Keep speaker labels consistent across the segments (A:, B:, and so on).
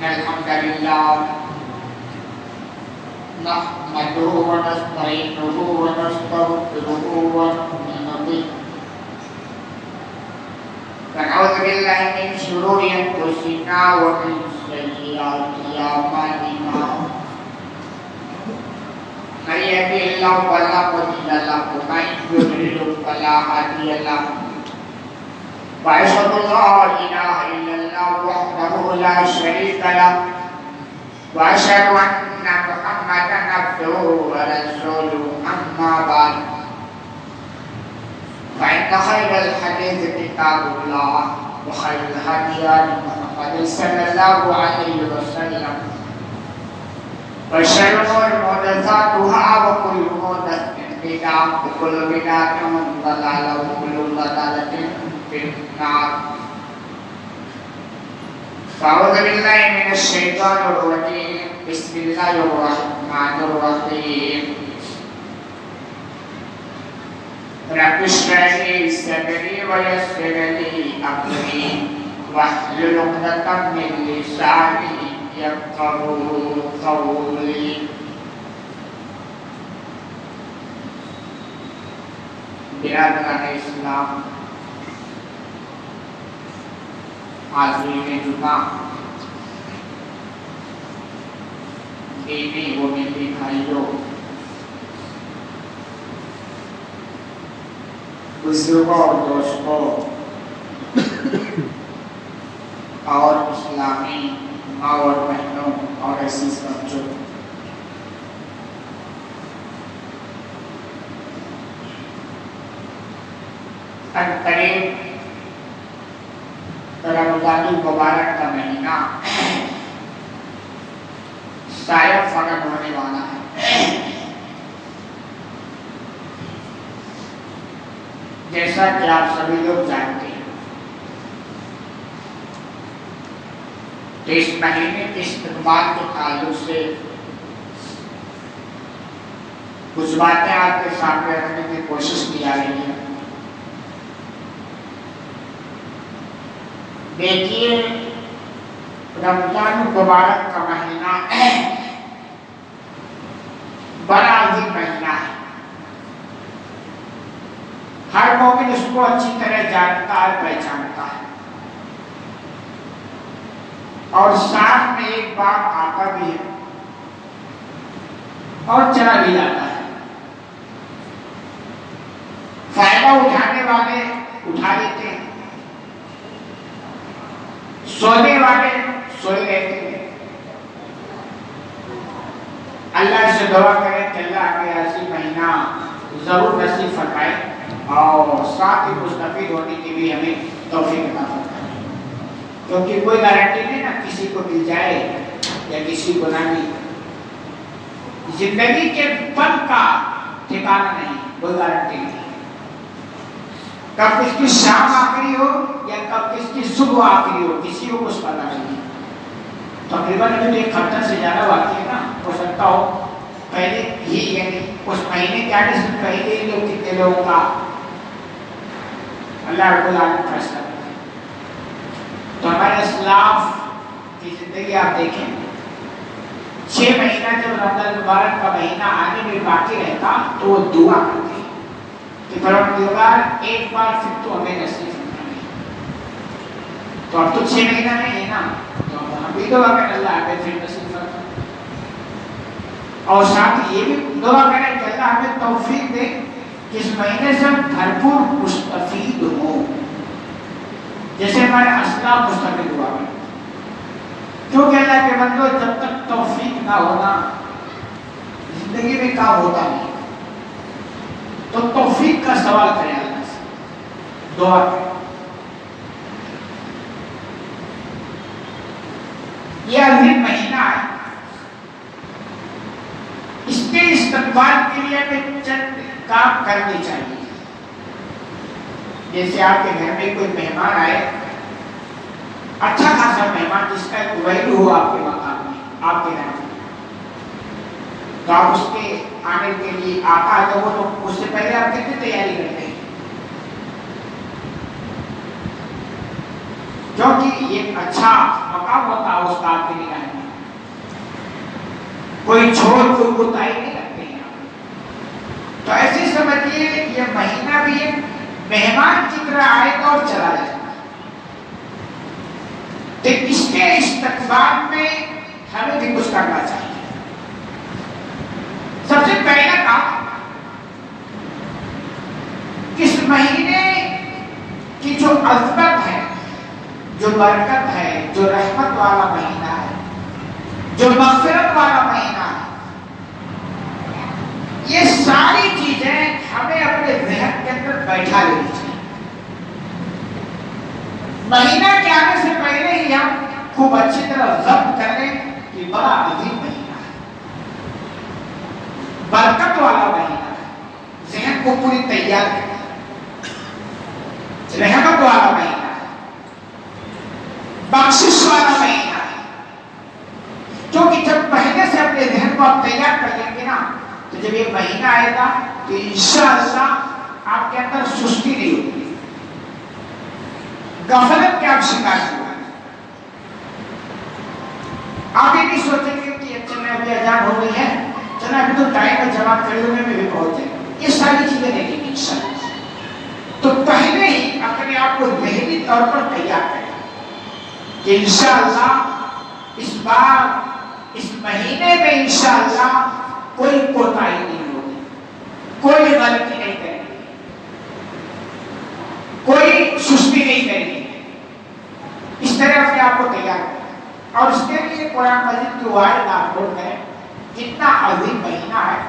A: الحمد لله نحمده ونستعينه ونستغفره ونؤمن به ونعوذ بالله من شرور أنفسنا ومن سيئات أعمالنا من يهده الله فلا مضل له ومن يضلل فلا هادي له وأشهد أن لا إله إلا الله وحده لا شريك له وأشهد أن محمدا عبده ورسوله أما بعد فإن خير الحديث كتاب الله وخير الهدي هدي محمد صلى الله عليه وسلم وشر الأمور محدثاتها وكل محدثة بدعة وكل بدعة ضلالة وكل ضلالة في النار. أعوذ بالله من الشيطان الرجيم. بسم الله الرحمن الرحيم. رب اشرح لي صدري ويسر لي أمري واحلل عقدة من لساني يفقهوا قولي. برادران اسلام، حاضرین جمعہ، دینی و ملی بھائیوں، بزرگوں اور دوستوں اور اسلامی ماں اور بہنوں اور عزیز بچوں، عنقریب رمضان المبارک کا مہینہ شاید فرق ہونے والا ہے. جیسا کہ آپ سبھی لوگ جانتے ہیں تو اس مہینے کے استقبال کے تعلق سے کچھ باتیں آپ کے سامنے رکھنے کی کوشش کی جا رہی ہے. دیکھیے، رمضان المبارک کا مہینہ بڑا عظیم مہینہ ہے. ہر مومن اس کو اچھی طرح جانتا ہے، پہچانتا ہے، اور ساتھ میں ایک بار آتا بھی ہے اور چلا بھی جاتا ہے. فائدہ اٹھانے والے اٹھا لیتے ہیں، سونے والے سوئے رہتے ہیں. اللہ سے دعا کریں کہ اللہ کے ایسی مہینہ ضرور نصیب فرمائے اور ساتھ ہی مستفید ہونے کی بھی ہمیں توفیق عطا فرمائے. کیونکہ کوئی گارنٹی نہیں نا کسی کو مل جائے یا کسی کو نہ ملے. زندگی کے پل کا ٹھکانا نہیں، کوئی گارنٹی نہیں. کب کس کی شام آخری ہو یا کب کس کی صبح آخری ہو، کسی کو کچھ پتا نہیں. تقریباً ایک ہفتہ سے زیادہ باقی ہے نا، ہو سکتا ہو پہلے ہی یعنی اس مہینے کے آنے سے پہلے ہی لوگ کتنے لوگوں کا اللہ رب العالمین فیصلہ کرے. تو ہمارے اسلاف کی زندگی آپ دیکھیں، 6 مہینہ جب رمضان المبارک کا مہینہ آنے میں باقی رہتا تو وہ دعا کرتے کہ پروردگار ایک بار پھر تو ہمیں نصیب فرمائے. تو اب تو 6 مہینہ نہیں ہے نا، تو ہم بھی دعا کریں اللہ ہمیں پھر نصیب فرمائے، اور ساتھ یہ بھی دعا کریں کہ اللہ ہمیں توفیق دے کہ اس مہینے سے ہم بھرپور مستفید ہوں، جیسے ہمارے اسلاف مستفید ہوا ہے. کیونکہ اللہ کے بندو جب تک توفیق نہ ہونا زندگی میں کام ہوتا نہیں. تو توفیق کا سوال کریں اللہ سے، دعا کریں. یہ عظیم مہینہ ہے، اس کے استقبال کے لیے ہمیں چند کام کرنے چاہیے. جیسے آپ کے گھر میں کوئی مہمان آئے، اچھا خاصا مہمان جس کا ایک ویلو ہو آپ کے مقام میں، آپ کے گھر میں، تو آپ اس کے آنے کے لیے آتا ہے تو وہ تو اس سے پہلے آپ کتنی تیاری کرتے ہیں. کیونکہ یہ اچھا مقام ہوتا ہے استاد کے نگاہ میں، کوئی چھوڑ کوئی کوتاہی نہیں رکھتے ہیں. تو ایسے سمجھیے یہ مہینہ بھی ایک مہمان کی طرح آئے گا اور چلا جائے گا. تو اس کے استقبال میں ہمیں بھی کچھ کرنا چاہیے. سب سے پہلا کام اس مہینے کی جو عظمت ہے، جو برکت ہے، جو رحمت والا مہینہ ہے، جو مغفرت والا مہینہ ہے، یہ ساری چیزیں ہمیں اپنے ذہن کے اندر بیٹھا لینی چاہیے. مہینہ کے آنے سے پہلے ہی ہم خوب اچھی طرح ضبط کر لیں کہ بڑا عظیم مہینہ ہے، برکت والا مہینہ ہے. ذہن کو پوری تیار کریں، رحمت والا مہینہ ہے، بخشش والا مہینہ ہے. کیونکہ جب پہلے سے اپنے ذہن کو آپ تیار کر لیں گے نا، تو جب یہ مہینہ آئے گا تو انشاءاللہ آپ کے اندر سستی نہیں ہوگی، غفلت کے آپ شکار نہیں ہوگا. آپ یہ نہیں سوچیں گے کہ چلے ابھی اذان ہو گئی ہے، چلے ابھی تو ٹائم ہے جماعت کھڑی ہونے میں بھی پہنچ جائیں گے. یہ ساری چیزیں دیکھیں گے انشاءاللہ. تو پہلے ہی اپنے آپ کو ذہنی طور پر تیار کریں کہ انشاءاللہ اس بار اس مہینے میں انشاءاللہ کوئی کوتاہی نہیں ہوگی، کوئی غلطی نہیں کرے گی، کوئی سستی نہیں کرے گی. اس طرح اپنے آپ کو تیار کریں. اور اس کے لیے قرآن مجید کی وعدہ ڈاؤنلوڈ کریں. کتنا عظیم مہینہ ہے.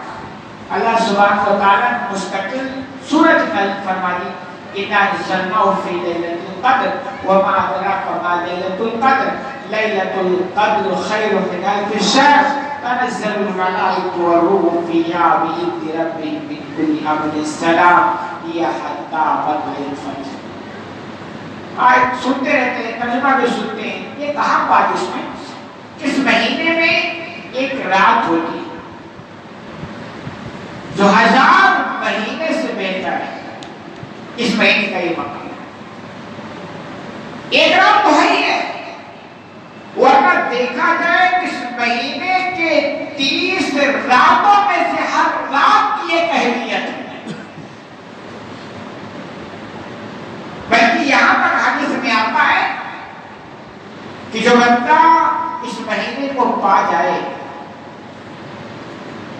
A: اللہ سبحانہ و تعالیٰ نے مستقل سورۃ نجم فرما دی، اِنَّا أَنزَلْنَاهُ فِي لَيْلَةِ الْقَدْرِ وَمَا أَدْرَاكَ مَا لَيْلَةُ الْقَدْرِ لَيْلَةُ الْقَدْرِ خَيْرٌ مِنْ أَلْفِ شَهْرٍ تَنَزَّلُ الْمَلَائِكَةُ وَالرُّوحُ فِيهَا بِإِذْنِ رَبِّهِم مِّن كُلِّ أَمْرٍ سَلَامٌ هِيَ حَتَّىٰ مَطْلَعِ الْفَجْرِ. آیت سنتے رہتے ہیں، ترجمہ بھی سنتے ہیں. یہ کہاں بات اس میں؟ اس مہینے میں ایک رات ہوتی ہے جو 1000 مہینے سے بہتر ہے. اس مہینے کا یہ مقام ہے. ایک رات تو ہے ہی ہے، ورنہ دیکھا جائے اس مہینے کے 30 راتوں میں سے ہر رات کی ایک اہمیت ہے. بلکہ یہاں تک حدیث میں آتا ہے کہ جو بندہ اس مہینے کو پا جائے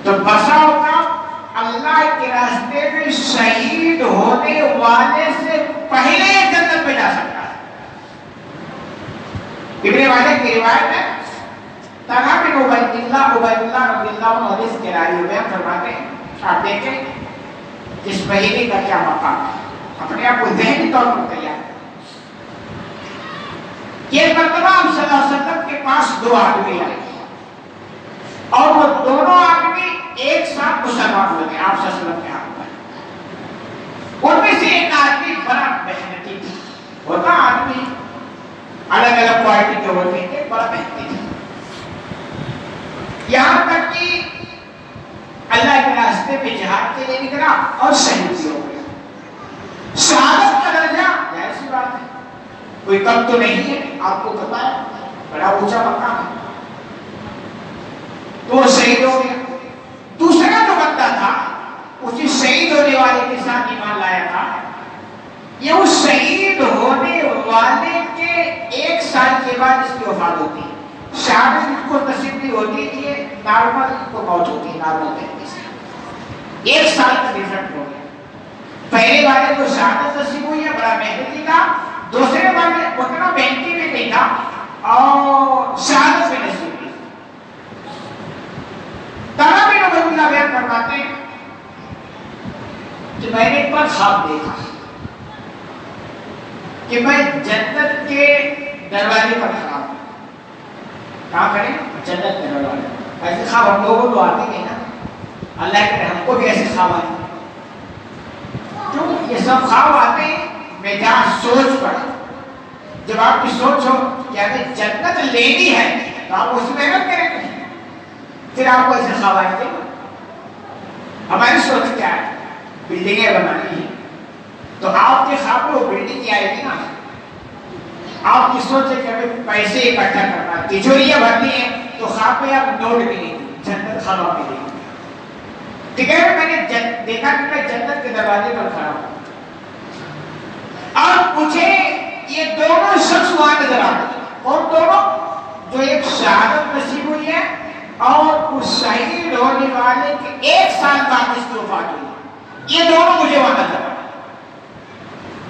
A: تو بسا ہوگا اللہ کے راستے میں شہید ہونے والے سے پہلے جنت میں جا سکتا ہے. ابن ماجہ کی روایت ہے، طلحہ بن عبید اللہ رضی اللہ عنہ حدیث کے راوی بیان فرماتے ہیں، آپ دیکھیں اس مہینے کا کیا مقام ہے. اپنے آپ کو ذہنی طور پر تیار کریں. یہ مرتبہ آپ صلی اللہ علیہ وسلم کے پاس 2 آدمی آئے اور وہ دونوں آدمی ایک ساتھ مسلمان ہو گئے آپ صلی اللہ علیہ وسلم کے ہاتھ میں. ان میں سے ایک آدمی بڑا محنتی تھا. ہوتا آدمی الگ الگ کوالٹی کے ہوتے تھے، بڑا محنتی تھا. یہاں تک کہ اللہ کے راستے میں جہاد کے لیے نکلا اور شہید بھی ہو گیا. شہادت کا درجہ ظاہر سی بات ہے کوئی کم تو نہیں ہے، آپ کو پتا ہے بڑا اونچا مقام ہے. تو وہ شہید ہو گیا. دوسرا جو بندہ تھا اسی شہید ہونے والے کے ساتھ ایمان لایا تھا. یہ اس شہید ہونے والے کے 1 سال کے بعد اس کی وفات ہوتی ہے. شہادت ان کو نصیب نہیں ہوتی، یہ نارمل ان کو موت ہوتی ہے نارمل طریقے سے. 1 سال کا ڈفرنٹ ہو گیا. پہلے والے کو شہادت نصیب ہوئی ہے، بڑا محنتی تھا. دوسرے والے اتنا محنتی بھی نہیں تھا اور شہادت بھی نصیب ہوئی. طلحہ بن عبید اللہ بیان فرماتے ہیں کہ میں نے ایک بار خواب دیکھا کہ میں جنت کے دروازے پر کھڑا ہوں. کہاں کھڑے؟ جنت کے دروازے. ایسے خواب ہم لوگوں کو آتے نہیں نا، اللہ کرے ہم کو بھی ایسے خواب آئے. کیوں یہ سب خواب آتے ہیں؟ میں جہاں سوچ پڑا. جب آپ کی سوچ ہو کہ ہمیں جنت لینی ہے تو آپ اس محنت کریں گے، پھر آپ کو ایسے خواب آئیں گے. ہماری سوچ کیا ہے؟ بلڈنگیں بنانی ہے، تو آپ کے خواب میں وہ بلڈنگ آئے گی نا. آپ کی سوچ ہے کہ ہمیں پیسے اکٹھا کرنا، تجوریاں بھرنی ہے تو خواب میں آپ نوٹ بھی نہیں دی، جنت خواب میں نہیں دی. ٹھیک ہے، میں نے دیکھا کہ میں جنت کے دروازے پر کھڑا ہوں اور مجھے یہ دونوں شخص وہاں نظر آتے ہیں. اور دونوں جو ایک شہادت نصیب ہوئی ہے اور اس شہید ہونے والے کے 1 سال بعد اس کی وفات ہوئی ہے، یہ دونوں مجھے وہاں نظر آئے.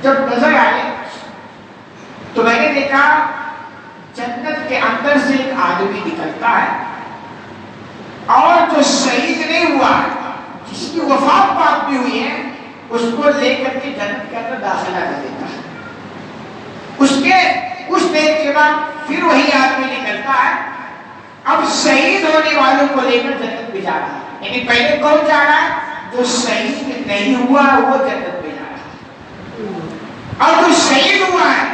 A: جب نظر آئے تو میں نے دیکھا جنت کے اندر سے ایک آدمی نکلتا ہے اور جو شہید نہیں ہوا ہے، جس کی وفات پاک بھی ہوئی ہے، اس کو لے کر کے جنت کے اندر داخلہ کر دیتا ہے. اس کے کچھ دیر کے بعد پھر وہی آدمی نکلتا ہے، اب شہید ہونے والوں کو لے کر جنت میں جا رہا ہے. یعنی پہلے کون جا رہا ہے؟ جو شہید نہیں ہوا وہ جنت میں جا رہا ہے، اور جو شہید ہوا ہے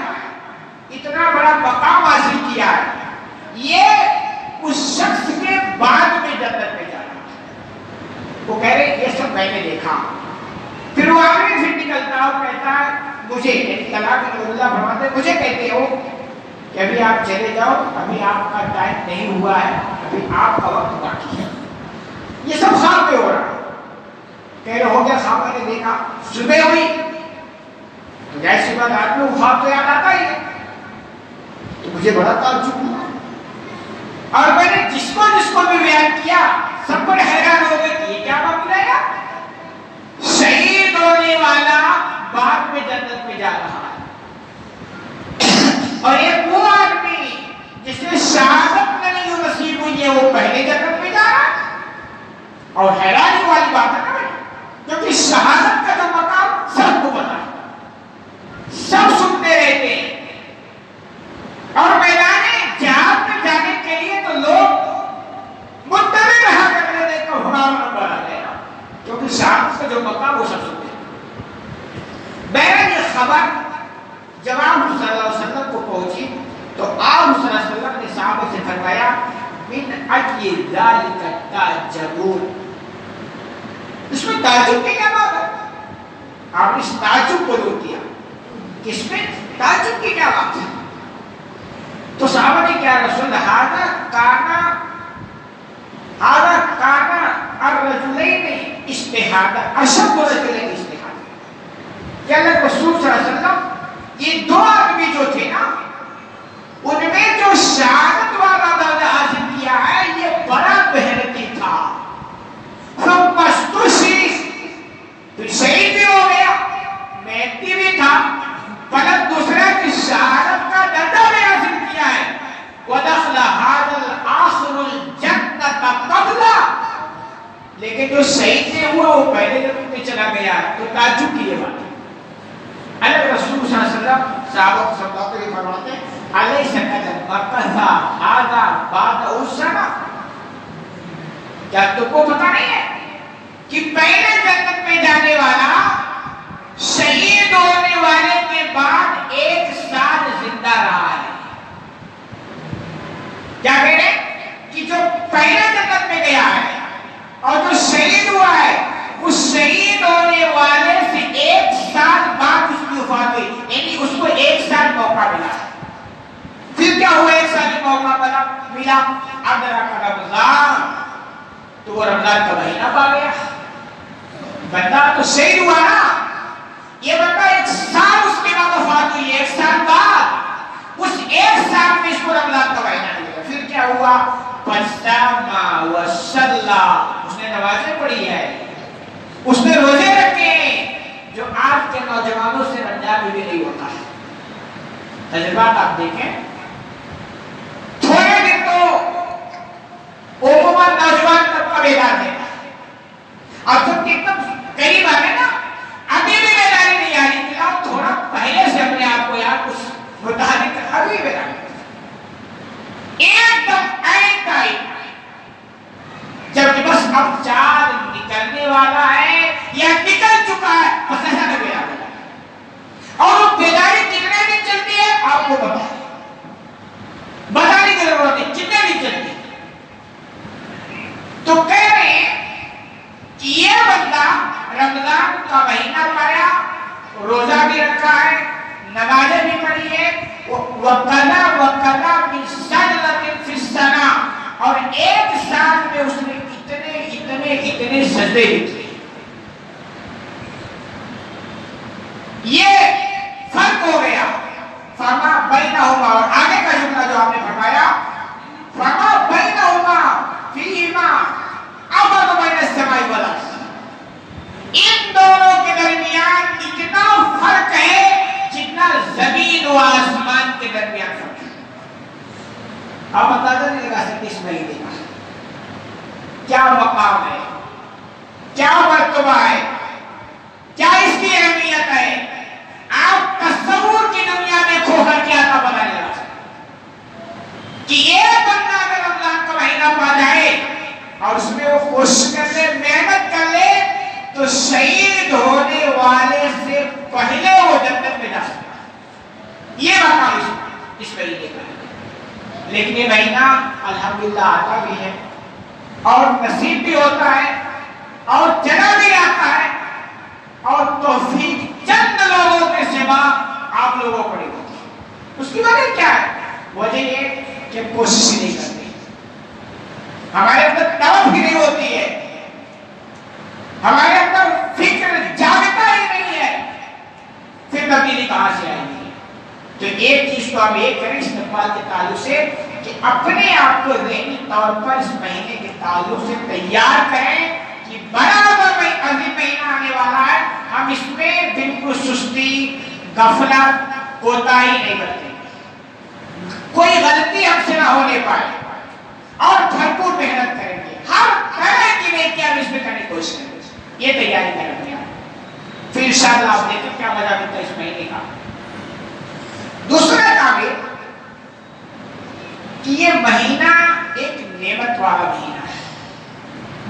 A: اتنا بڑا مقام حاصل کیا ہے، یہ اس شخص کے بعد میں جنت میں جا رہا ہے. وہ کہہ رہے یہ سب میں نے دیکھا. پھر وہ آگے پھر نکلتا اور کہتا ہے مجھے، اللہ فرماتے ہیں مجھے کہتے ہو کہ ابھی آپ چلے جاؤ، ابھی آپ کا ٹائم نہیں ہوا ہے، ابھی آپ کا وقت باقی ہے. یہ سب خواب میں ہو رہا ہے. کہہ رہے ہو گیا خواب میں نے دیکھا، صبح ہوئی تو جیسی بات آدمی کو خواب تو یاد آتا ہی ہے. تو مجھے بڑا تعجب ہوا اور میں نے جس کو بھی بیان کیا سب کو حیران ہو گئے کہ یہ کیا معاملہ ہے. شہید ہونے والا بعد میں جنت میں جا رہا ہے اور ایک وہ آدمی جس نے شہادت نہیں نصیب ہوئی ہے وہ پہلے جنت میں جا رہا ہے. اور حیرانی والی بات ہے نا، کیونکہ شہادت کا جو مقام سب کو پتا ہے، سب سنتے رہتے ہیں. اور میدان جہاد میں جانے کے لیے تو لوگ منتظر رہا کرتے تھے کہ ہمارا نمبر آ جائے گا، کیونکہ شہادت کا جو مقام وہ سب سنتے ہیں. بہرحال یہ خبر جب آپ صلی اللہ علیہ وسلم کو پہنچی تو آپ صلی اللہ علیہ وسلم نے صحابہ سے فرمایا من اجل ذلک تعجبون. اس میں تعجب کی کیا بات ہے؟ آپ نے اس تعجب کو دور کیا، کس میں تعجب کی کیا بات ہے؟ تو صحابہ نے کیا رسول هذا كان الرجلين اجتهادا اشد رجلين اجتهادا. کہ اللہ رسول صلی اللہ علیہ وسلم یہ دو آدمی جو تھے نا، ان میں جو شہادت والا درجہ حاصل کیا ہے یہ بڑا محنتی تھا. ثم استشهد، پھر شہید بھی ہو گیا، محنتی بھی تھا، بلکہ دوسرے کی شہادت کا درجہ بھی حاصل کیا ہے. ودخل هذا الاخر الجنة قبلا، لیکن جو شہید نہیں ہوا وہ پہلے جنت میں چلا گیا. تو تعجب کی یہ بات ہے. اللہ رسول صلی اللہ علیہ وسلم صحابہ کو سمجھاتے ہوئے فرماتے ہیں علیہ سکت مقصا هذا بعد اسنا. کیا تم کو پتا نہیں ہے کہ پہلے جنت میں جانے والا شہید ہونے والے کے بعد 1 سال زندہ رہا ہے. کیا کہہ رہے ہیں کہ جو پہلے جنت میں گیا ہے اور جو شہید ہوا ہے اس شہید ہونے والے سے 1 سال بعد اس کی وفات ہوئی، یعنی اس کو 1 سال موقع ملا. پھر کیا ہوا؟ 1 سال موقع ملا. اب رمضان تو وہ رمضان کا مہینہ پا گیا. بندہ تو شہید ہوا نا، یہ بندہ 1 سال اس کے بعد وفات ہوئی، 1 سال بعد اس 1 سال میں اس کو رمضان کا مہینہ ملا. پھر کیا ہوا؟ فَصَامَ وَصَلَّى، اس نے نمازیں پڑھی ہے، اس نے روزے رکھے جو آج کے نوجوانوں سے رمضان میں بھی نہیں ہوتا ہے. تجربات آپ دیکھیں، تھوڑے دن تو عموماً نوجوان طبقہ بیدار ہے، اب جب ایک دم قریب آ گئے نا ابھی بھی بیداری نہیں آ رہی. آپ تھوڑا پہلے سے اپنے آپ کو یاد کچھ متحرک ابھی بیداری ایک دم ایک ٹائم جب بس اب چاند نکلنے والا ہے یا نکل چکا ہے بس ایسا نہیں بیداری. اور وہ بیداری کتنے دن چلتی ہے آپ کو بتانے کی ضرورت ہے کتنے دن چلتی ہے. تو کہہ رہے ہیں کہ یہ بندہ رمضان کا مہینہ پایا، روزہ بھی رکھا ہے، نمازیں بھی پڑھی ہے، وکلا من سجدۃ فی السنہ، اور ایک سال میں اس نے اتنے سجدے کیے. یہ فرق ہو گیا. فما بینہما، اور آگے کا جملہ جو آپ نے فرمایا فما بینہما فیہما ابعد بین السماء والارض، ان دونوں کے درمیان اتنا فرق ہے جتنا زمین و آسمان کے درمیان فرق ہے. آپ اندازہ نہیں لگا سکتے اس مہینے کا کیا مقام ہے، کیا مرتبہ ہے، کیا اس کی اہمیت ہے. آپ تصور کی دنیا میں کھو کر کیا تھا پتہ نہیں لگا سکتے کہ ایک بندہ اگر رمضان کا مہینہ پا جائے اور اس میں وہ کوشش کر لے، محنت کر لے، تو شہید ہونے والے سے پہلے وہ جنت میں جا سکتا ہے. یہ مقام اس مہینے کا ہے. لیکن یہ مہینہ الحمدللہ آتا بھی ہے اور نصیب بھی ہوتا ہے اور چلا بھی آتا ہے، اور توفیق چند لوگوں کے سوا آپ لوگوں کو نہیں ہوتی. اس کی وجہ کیا ہے؟ وجہ یہ کہ کوشش ہی نہیں کرتے، ہمارے اندر طلب ہی نہیں ہوتی ہے، ہمارے اندر فکر جاگتا ہی نہیں ہے، پھر تبدیلی کہاں سے آئے گی؟ تو ایک چیز تو ہم یہ کریں استقبال کے تعلق سے کہ اپنے آپ کو ذہنی طور پر اس مہینے کے تعلق سے تیار کریں کہ برابر عظیم مہینہ آنے والا ہے، ہم اس میں بالکل سستی، غفلت، کوتاہی نہیں کرتے، کوئی غلطی ہم سے نہ ہونے پائے، اور بھرپور محنت کریں گے، ہر طرح کی نیکی ہم اس میں کرنے کی کوشش کریں گے. یہ تیاری کریں گے. پھر انشاءاللہ آپ دیکھیں کیا مزہ ملتا ہے اس مہینے کا. دوسرا کام یہ کہ یہ مہینہ ایک نعمت والا مہینہ ہے.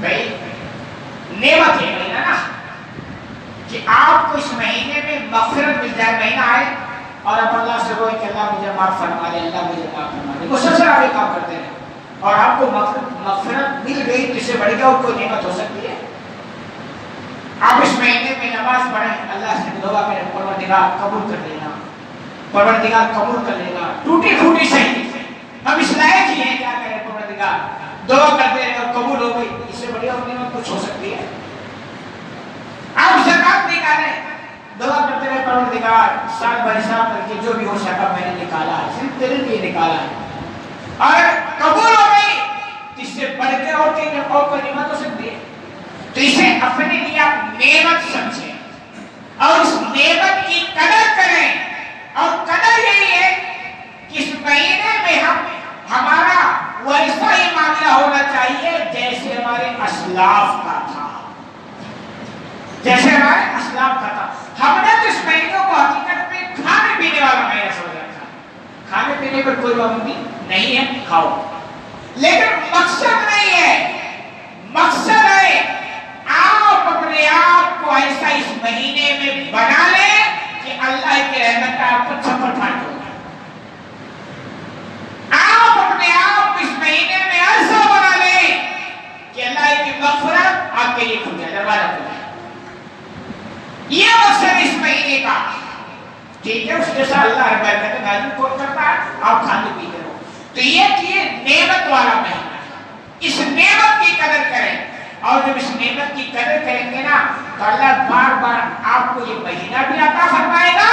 A: بھائی نعمت ہے مہینہ نا، کہ آپ کو اس مہینے میں مغفرت مل جائے. مہینہ آئے اور آپ اللہ سے روئے کہ اللہ مجھے معاف فرما دے، اللہ مجھے معاف فرما دے. مسلسل آپ یہ کام کرتے ہیں اور آپ کو مغفرت مل گئی، تو اس سے بڑی اور کوئی نعمت ہو سکتی ہے؟ آپ اس مہینے میں نماز پڑھیں، اللہ سے دعا کریں پروردگار قبول کر لینا، پروردگار قبول کر لینا. ٹوٹی پھوٹی صحیح ہم اس لائق ہی ہیں، کیا کریں پروردگار، دعا کرتے ہیں اور قبول ہو گئی. اس سے بڑی اور نعمت کچھ ہو سکتی ہے؟ آپ زکات نکالیں، دعا کرتے رہے پروردگار سال بھر حساب کر کے جو بھی ہو سکا میں نے نکالا ہے، صرف تیرے لیے نکالا ہے، اور قبول ہو گئی. اس سے بڑھ کے اور کوئی نعمت ہو سکتی ہے؟ تو اسے اپنے لیے آپ نعمت سمجھیں اور اس نعمت کی قدر کریں. اور قدر یہی ہے کہ اس مہینے میں ہمارا ویسا ہی معاملہ ہونا چاہیے جیسے ہمارے اسلاف کا تھا، جیسے ہمارے اسلاف کا تھا. ہم نے تو اس مہینے کو حقیقت میں کھانے پینے والا مہینہ سمجھا تھا. کھانے پینے پر کوئی پابندی نہیں ہے، کھاؤ، لیکن مقصد نہیں ہے. مقصد ہے آپ اپنے آپ کو ایسا اس مہینے میں بنا لیں کہ اللہ کی رحمت کا آپ کو چھپر پھاڑ دو. آپ اپنے آپ کو اس مہینے میں ایسا بنا لیں کہ اللہ کی مغفرت آپ کے لیے کھل جائے، دروازہ کھل جائے. یہ مقصد اس مہینے کا. ٹھیک ہے، اس کے ساتھ اللہ برکت نازل کون کرتا ہے؟ آپ کھاتے پیتے رہو. تو یہ نعمت والا مہینہ ہے، اس نعمت کی قدر کریں. اور جب اس نعمت کی قدر کریں گے نا تو اللہ بار بار آپ کو یہ مہینہ بھی عطا فرمائے گا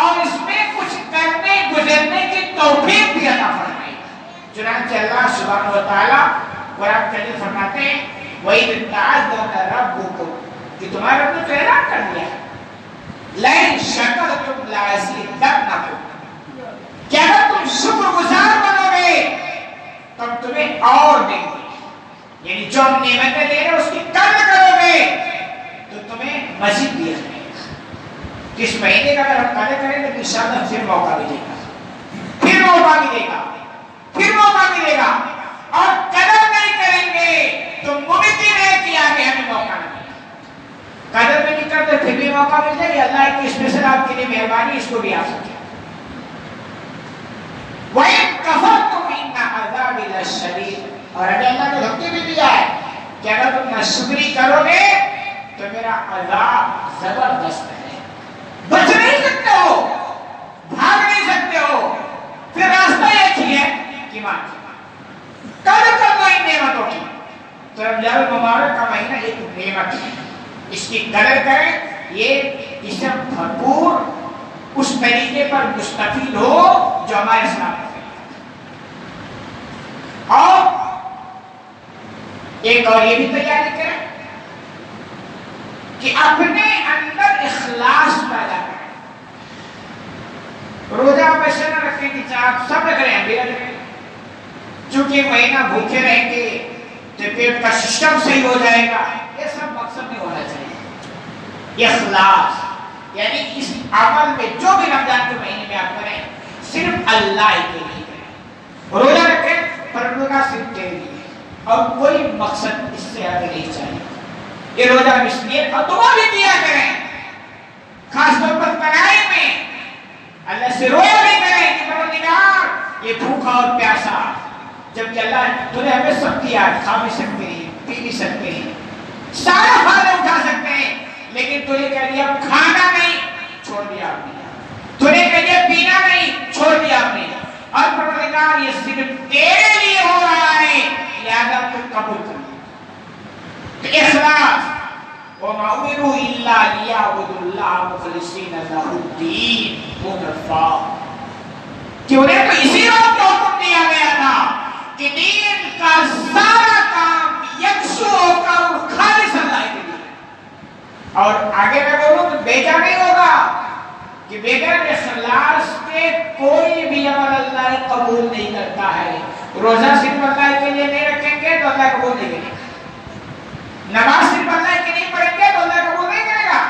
A: اور اس میں کچھ کرنے گزرنے کی توفیق بھی عطا فرمائے گا. چنانچہ اللہ سبحانہ و تعالی قرآن کریم فرماتے ہیں وَإِذْ تَعَذَّنَ رَبُّكُمْ، کہ تمہارے رب نے تو اعلان کر دیا ہے لَئِن شَكَرْتُمْ لَأَزِيدَنَّكُمْ، کہ اگر تم شکر گزار بنو گے تو ہم تمہیں اور دیں گے. یعنی جو ہم نعمتیں دے رہے ہیں اس کی قدر کرو گے تو تمہیں مزید دیا جائے گا. اس مہینے کا اگر ہم قدر کریں گے تو انشاءاللہ پھر موقع ملے گا، پھر موقع ملے گا، پھر موقع ملے گا. اور قدر نہیں کریں گے تو ممکن ہے کہ آگے ہمیں موقع نہ ملے. قدر میں نہیں کرتے پھر بھی موقع مل جائے، اللہ کی اسپیشل آپ کے لیے مہربانی، اس کو بھی آ سکے. وَإِن كَفَرْتُمْ إِنَّ عَذَابِي لَشَدِيدٌ، اور ابھی اللہ نے دھمکی بھی دیا ہے کہ اگر تم ناشکری کرو گے تو میرا عذاب زبردست ہے. بچ نہیں سکتے ہو، بھاگ نہیں سکتے ہو، پھر راستہ یہ ایمان کی قدر کرنا ان نعمتوں کی. تو رمضان المبارک کا مہینہ ایک نعمت ہے، اس کی قدر کریں، یہ اس سے بھرپور اس طریقے پر مستفید ہو جو ہمارے اسلام میں ہے. اور ایک اور یہ بھی تیاری کریں کہ اپنے اندر اخلاص پیدا کریں. روزہ آپ ایسے نہ رکھیں کہ آپ سب رکھ رہے ہیں بھی رکھ رہے ہیں، چونکہ مہینہ بھوکے رہیں گے تو پیٹ کا سسٹم صحیح ہو جائے گا، یہ سب مقصد نہیں ہونا چاہیے. اخلاص یعنی اس عمل میں جو بھی رمضان کے مہینے میں آپ کریں صرف اللہ کے لیے کریں. روزہ رکھیں پر روزہ صرف کے لیے اور کوئی مقصد اس سے آگے نہیں چاہیے. یہ روزہ اس لیے اور دعا بھی کیا کریں، خاص طور پر تراویح میں اللہ سے رویا بھی کریں کہ پروردگار یہ بھوکا اور پیاسا، جبکہ اللہ تو نے ہمیں سب دیا، کھا بھی سکتے ہیں، پی بھی سکتے ہیں، سارا فائدہ اٹھا سکتے ہیں، لیکن تو نے کہہ دیا کھانا نہیں، چھوڑ دیا آپ نے، تو نے کہہ دیا پینا نہیں، چھوڑ دیا آپ نے، اور پروردگار یہ صرف تیرے لیے ہو رہا ہے، لہذا تو قبول کر لیا. تو اخلاص وَمَا أُمِرُوا إِلَّا لِيَعْبُدُوا اللَّهَ مُخْلِصِينَ لَهُ الدِّينَ حُنَفَاءَ، کہ انہیں تو اسی وقت حکم دیا گیا تھا کہ دین کا سارا کام یکسو ہو کر خالص اللہ کے لیے. اور آگے میں بولوں تو بیجا نہیں ہوگا کہ بغیر اخلاص کے کوئی بھی عمل اللہ قبول نہیں کرتا ہے. روزہ صرف اللہ کے لیے نہیں رکھیں گے تو اللہ قبول نہیں کرے گا، نماز صرف اللہ کے لیے پڑھیں گے تو اللہ قبول نہیں کرے گا.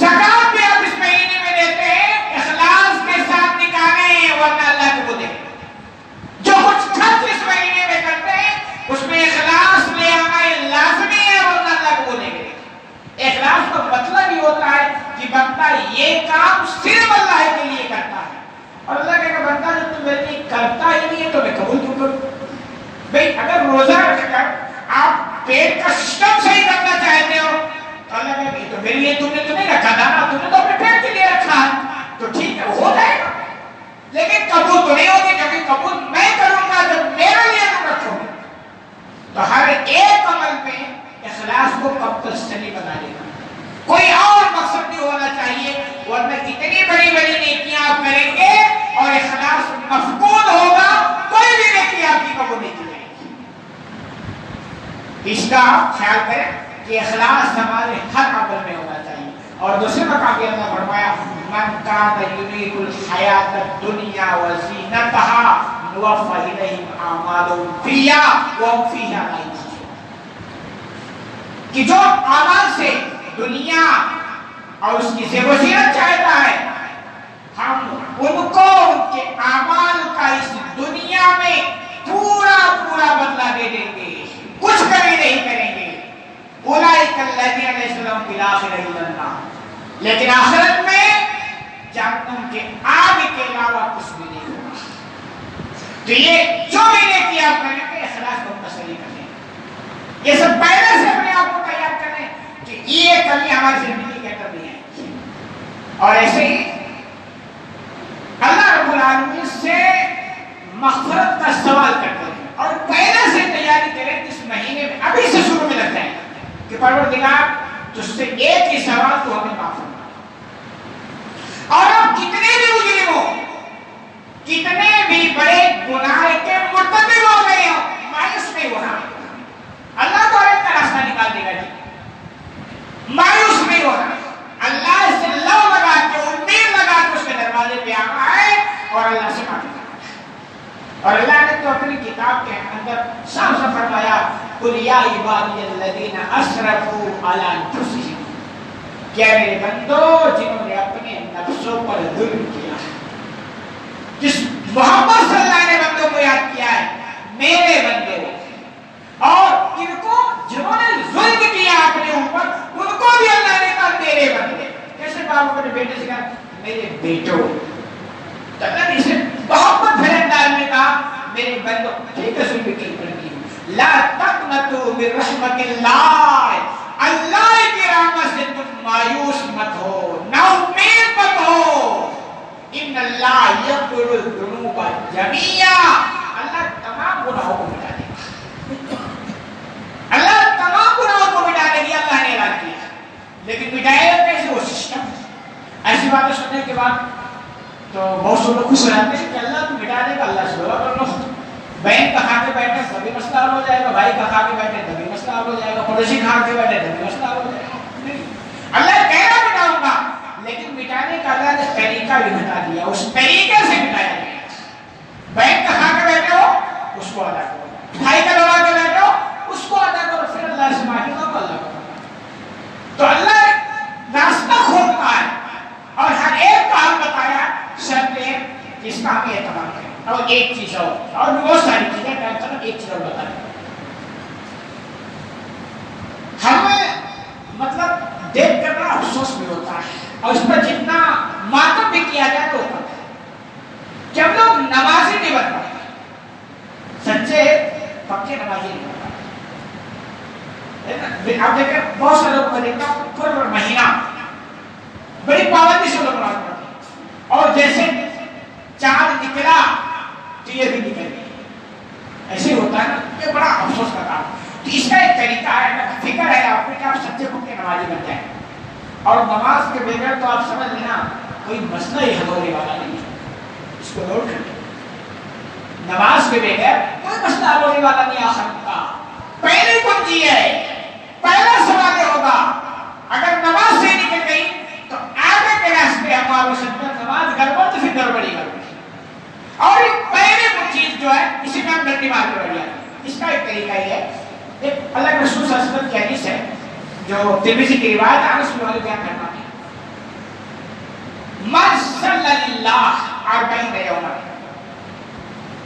A: زکات بھی آپ اس مہینے میں دیتے ہیں اخلاص کے ساتھ نکالیں ورنہ اللہ قبول نہیں کرے گا. جو کچھ خرچ اس مہینے میں کرتے ہیں اس میں اخلاص لے آنا لازمی ہے ورنہ اللہ قبول نہیں کرے گا. اخلاص کا مطلب یہ ہوتا ہے کہ بندہ یہ کام صرف اللہ کے لیے کرتا ہے، اور اللہ کہے گا بندہ جب تم میرے لیے کرتا ہی نہیں ہے تو میں قبول کیوں کروں. بھئی اگر روزہ رکھ کر آپ پیٹ کا سسٹم صحیح کرنا چاہتے ہو تو اللہ کہے گا تو میرے لیے تم نے تو نہیں رکھا تھا نا، تم نے تو اپنے پیٹ کے لیے رکھا ہے، تو ٹھیک ہے ہو جائے گا، لیکن قبول تو نہیں ہوگی کیونکہ قبول میں کروں گا جب میرے لیے تم رکھو گے. تو ہر ایک عمل میں اخلاص کو کمپلسری بنا لے گا، کوئی اور مقصد نہیں ہونا چاہیے، ورنہ اتنی بڑی بڑی نیکیاں آپ کریں گے اور اخلاص مفقود ہوگا کوئی بھی نیکی آپ کی قبول نہیں کی جائے گی. اس کا خیال کریں کہ اخلاص ہمارے ہر عمل میں ہونا چاہیے. اور دوسرے مقام پہ اللہ فرمایا من کان یرید الحیات الدنیا وزینتها نوفی الیہم اعمالهم فیہا وهم فیہا لا یبخسون، کہ جو اعمال سے دنیا اور اس کی زیب و زینت چاہتا ہے ہم ان کو ان کے اعمال کا اس دنیا میں پورا پورا بدلہ دے دیں گے، کچھ کمی نہیں کریں گے. اولئک الذین لیس لہم فی الآخرۃ الا النار، لیکن آخرت میں جہنم کے آگ کے علاوہ کچھ بھی نہیں ہوگا. تو یہ جو بھی نیکی آپ کریں گے اخلاص کو تسلی کریں، یہ سب پہلے سے اپنے آپ کو تیار کریں کہ یہ کمی ہماری زندگی کے اندر نہیں ہے. اور ایسے ہی اللہ رب العالمین سے مغفرت کا سوال کرتے ہیں اور پہلے سے تیاری کریں اس مہینے میں ابھی سے شروع میں لگتا ہے کہ پروردگار تجھ سے ایک ہی سوال تو ہمیں معاف فرما، اور اب کتنے بھی مجرم ہو، کتنے بھی بڑے گناہ کے مرتکب ہو گئے ہو، مایوس نہیں ہونا، اللہ تو ایک کا راستہ نکال دے گا. جی مایوس نہیں ہونا، اللہ سے لو لگا کے امید لگا کے اس کے دروازے پہ آنا ہے اور اللہ سے معافی مانگنا. اور اللہ نے تو اپنی کتاب کے اندر صاف صاف فرمایا قل یا عبادی الذین اسرفوا علی انفسہم، کہ میرے بندو جنہوں نے اپنے نفسوں پر ظلم کیا. جس محمد صلی اللہ علیہ بندوں کو یاد کیا ہے میرے بندے، اور ان کو جنہوں نے ظلم کیا اپنے اوپر ان کو بھی اللہ نے کہا میرے بندے. کیسے کہا وہ اپنے بیٹے سے کہا میرے بیٹو، تو اللہ نے اسے محبت بھرے انداز میں کہا میرے بندو. ٹھیک ہے ظلم کی پڑھتی ہوں، لا تقنطوا من رحمت اللہ، اللہ کی رحمت سے تم مایوس مت ہو، نا امید مت ہو. ان اللہ یغفر الذنوب جميعا، اللہ تمام گناہوں کو مٹا دے گا، اللہ تمام گناہوں کو مٹا دے گی، اللہ نے اعلان کیا۔ لیکن مٹائے گا کیسے؟ وہ سسٹم۔ ایسی باتیں سننے کے بعد تو بہت سے لوگ خوش ہو جاتے ہیں کہ اللہ تو مٹا دے گا، اللہ سے دعا کر لو، بہن کا کھا کے بیٹھے تبھی مسئلہ حل ہو جائے گا، بھائی کا کھا کے بیٹھے تبھی مسئلہ حل ہو جائے گا، پڑوسی کھا کے بیٹھے تبھی مسئلہ حل ہو جائے گا۔ نہیں، اللہ کہہ رہا مٹاؤں گا، لیکن مٹانے کا اللہ نے طریقہ بھی بتا دیا، اس طریقے سے مٹایا گیا۔ بہن کا کھا کے بیٹھے ہو اس کو ادا کرو، بھائی کا لڑا کے بیٹھے ہو اس کو ادا کرو، پھر اللہ سے معافی مانگو، اللہ کو تو اللہ راستہ کھولتا ہے اور ہر ایک کام بتایا، شرط ہے جس کا ہم اعتماد کریں۔ اور ایک چیز اور بہت ساری چیزیں ٹائم تک ایک چیز اور بتائیں، ہمیں مطلب دیکھ کر بڑا افسوس بھی ہوتا ہے اور اس پر جتنا ماتم بھی کیا جائے تو ہوتا ہے کہ ہم لوگ نمازی نہیں بن پاتے، سچے پکے نمازی نہیں بن پاتے۔ آپ دیکھیں بہت سارے لوگ کو دیکھتا ہوں پورا مہینہ بڑی پابندی سے لوگ نماز پڑھتے ہیں، اور جیسے چاند نکلا تو یہ بھی نکل گئی، ایسے ہوتا ہے نا، یہ بڑا افسوس کا کام۔ تو اس کا ایک طریقہ ہے، فکر ہے آپ کو کہ آپ سچے پکے نمازی بن جائیں، اور نماز کے بغیر تو آپ سمجھ لینا کوئی مسئلہ ہی حل ہونے والا نہیں ہے، اس کو نوٹ کر لیں، نماز کے بغیر کوئی مسئلہ حل ہونے والا نہیں آخر کا۔ پہلی کنجی ہے، پہلا سوال یہ ہوگا اگر نماز سے نکل گئی تو آگے کے راستے ہمارے سنت نماز گڑبڑ تو پھر گڑبڑی گڑبڑی، اور ایک پہلی چیز جو ہے اسی میں ہم ڈنڈی مار کے بیٹھ جاتے ہیں۔ اس کا ایک طریقہ یہ ہے، ایک اللہ کے رسول صلی اللہ علیہ وسلم کی حدیث ہے جو ترمذی کی روایت ہے، اس میں بیان کرنا ہے، من صلی اللہ 40 یوما،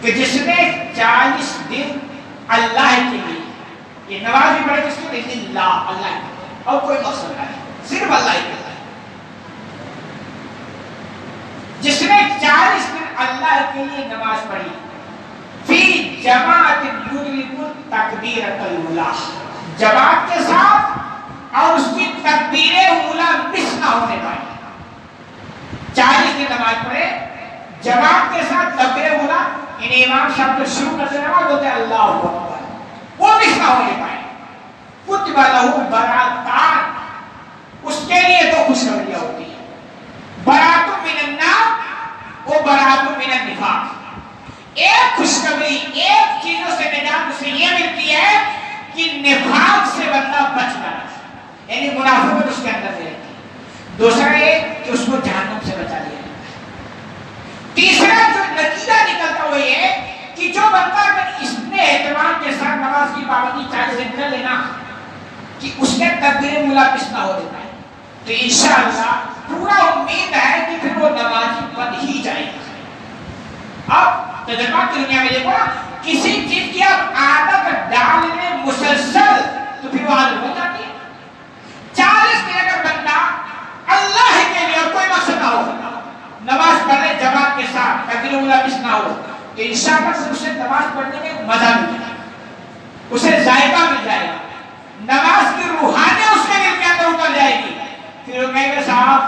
A: کہ جس نے 40 دن اللہ کے لیے، یہ نماز بھی پڑھے جس کے لیے اللہ، اللہ اور کوئی مقصد نہیں، صرف اللہ ہی کے لیے، جس نے 40 دن اللہ کے لیے نماز پڑھی، فی جماعت یدرک تکبیرۃ الاولی، جماعت کے ساتھ اور اس کی تکبیر اولی مس نہ ہونے پائے، 40 دن نماز پڑھے جماعت کے ساتھ تکبیر اولی، یعنی امام صاحب جو شروع کرتے نماز ہوتے ہیں اللہ اکبر، وہ مس نہ ہونے پائے، کتب لہ براتان، اس کے لیے تو خوشخبریاں ہوتی ہیں، برات من النار و برات من النفاق، ایک خوشخبری ایک چیزوں سے نجات اسے یہ ملتی ہے کہ نفاق سے بندہ بچ گیا، یعنی منافقت اس کے اندر نہیں رہتی، دوسرا یہ کہ اس کو جہنم سے بچا لیا جاتا ہے، تیسرا جو نتیجہ نکلتا وہ یہ کہ جو بندہ اگر اس نے اہتمام کے ساتھ نماز کی پابندی 40 دن کر لینا کہ اس کے تکبیر ملاپس نہ ہو دیتا ہے، تو انشاءاللہ پورا امید ہے کہ پھر وہ نمازی بن ہی جائے گا۔ اب تجربات کی دنیا میں دیکھو نا، کسی چیز کی آپ عادت ڈال لیں مسلسل تو پھر وہ عادت ہو جاتی ہے۔ 40 دن اگر بندہ اللہ کے لیے اور کوئی مقصد نہ ہو، نماز پڑھنے جماعت کے ساتھ تکبیر ملاپس نہ ہو، تو انشاءاللہ اسے نماز پڑھنے میں مزہ مل جائے گا، اسے ذائقہ مل جائے گا، نماز کی روحانیت اس کے دل کے اندر اتر جائے گی، پھر وہ کہے گا صاحب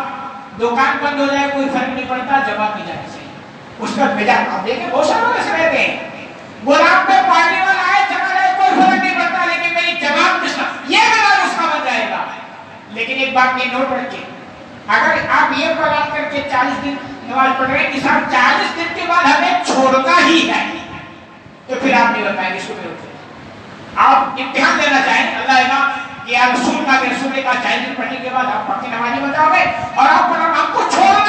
A: دکان بند ہو جائے کوئی فرق نہیں پڑتا، جماعت میں جانے سے اس کا مزاج۔ آپ دیکھیں بہت سارے لوگ ایسے رہتے ہیں، غلام پہ پارٹی والا آئے چلا جائے کوئی فرق نہیں پڑتا، لیکن میری جماعت کے ساتھ یہ مزاج اس کا بن جائے گا۔ لیکن ایک بات یہ نوٹ رکھیں، اگر آپ یہ پلان کر کے 40 دن نماز پڑھ رہے ہیں کہ صاحب 40 دن کے بعد ہمیں چھوڑنا ہی ہے، تو پھر آپ نہیں بتائیں گے اس کو پھر آپ امتحان دینا چاہیں اللہ کا کہ یا رسول کا کہ رسول کا 40 دن پڑھنے کے بعد آپ پکی نمازی بن جاؤ گے، اور آپ ہم کو چھوڑنا